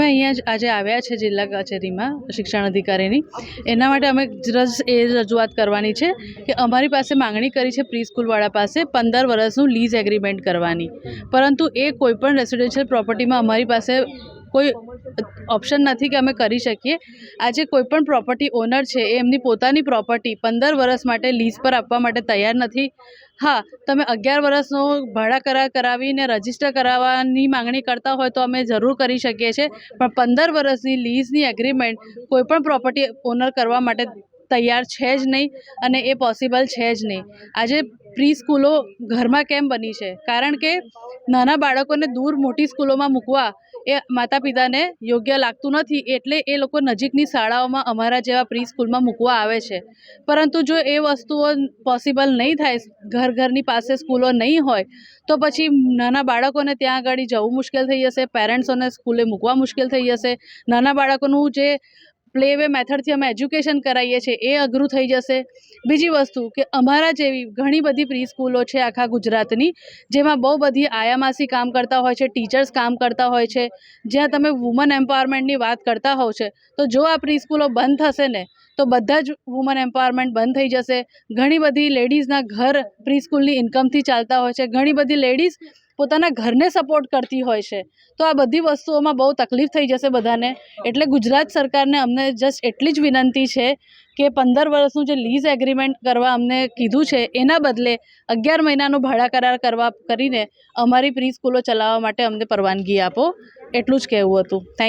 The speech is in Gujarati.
અમે અહીંયા જ આજે આવ્યા છે જિલ્લા કચેરીમાં શિક્ષણ અધિકારીની એના માટે અમે રજૂઆત કરવાની છે કે અમારી પાસે માંગણી કરી છે પ્રી સ્કૂલવાળા પાસે 15 વર્ષનું લીઝ એગ્રીમેન્ટ કરવાની, પરંતુ એ કોઈપણ રેસિડેન્શિયલ પ્રોપર્ટીમાં અમારી પાસે કોઈ ઓપ્શન નથી કે અમે કરી શકીએ। આજે કોઈપણ પ્રોપર્ટી ઓનર છે એ એમની પોતાની પ્રોપર્ટી 15 વર્ષ માટે લીઝ પર આપવા માટે તૈયાર નથી। હા, તમે 11 વર્ષનો ભાડા કરાર કરાવીને રજીસ્ટર કરાવવાની માંગણી કરતા હોય તો અમે જરૂર કરી શકીએ છીએ, પણ 15 વર્ષની લીઝની એગ્રીમેન્ટ કોઈપણ પ્રોપર્ટી ઓનર કરવા માટે તૈયાર છે જ નહીં અને એ પોસિબલ છે જ નહીં। આજે પ્રી સ્કૂલો ઘરમાં કેમ બની છે? કારણ કે નાના બાળકોને દૂર મોટી સ્કૂલોમાં મૂકવા એ માતા પિતાને યોગ્ય લાગતું નથી, એટલે એ લોકો નજીકની શાળાઓમાં અમારા જેવા પ્રી સ્કૂલમાં મૂકવા આવે છે। પરંતુ જો એ વસ્તુઓ પોસિબલ નહીં થાય, ઘરની પાસે સ્કૂલો નહીં હોય, તો પછી નાના બાળકોને ત્યાં આગળ જવું મુશ્કેલ થઈ જશે, પેરેન્ટ્સોને સ્કૂલે મૂકવા મુશ્કેલ થઈ જશે, નાના બાળકોનું જે પ્લે વે મેથડથી અમે એજ્યુકેશન કરાવીએ છીએ એ અઘરું થઈ જશે। બીજી વસ્તુ કે અમારા જેવી ઘણી બધી પ્રી સ્કૂલો છે આખા ગુજરાતની, જેમાં બહુ બધી આયામાસી કામ કરતા હોય છે, ટીચર્સ કામ કરતા હોય છે, જ્યાં તમે વુમન એમ્પાવરમેન્ટની વાત કરતા હોવ છે, તો જો આ પ્રી સ્કૂલો બંધ થશે ને તો બધા જ વુમન એમ્પાવરમેન્ટ બંધ થઈ જશે। ઘણી બધી લેડીઝના ઘર પ્રી સ્કૂલની ઇન્કમથી ચાલતા હોય છે, ઘણી બધી લેડીઝ પોતાના ઘરને સપોર્ટ કરતી હોય છે, તો આ બધી વસ્તુઓમાં બહુ તકલીફ થઈ જશે બધાને। એટલે ગુજરાત સરકારને અમને જસ્ટ એટલી જ વિનંતી છે કે 15 વર્ષનું જે લીઝ એગ્રીમેન્ટ કરવા અમને કીધું છે એના બદલે 11 મહિનાનું ભાડા કરાર કરીને અમારી પ્રી સ્કૂલો ચલાવવા માટે અમને પરવાનગી આપો, એટલું જ કહેવું હતું। Thank you.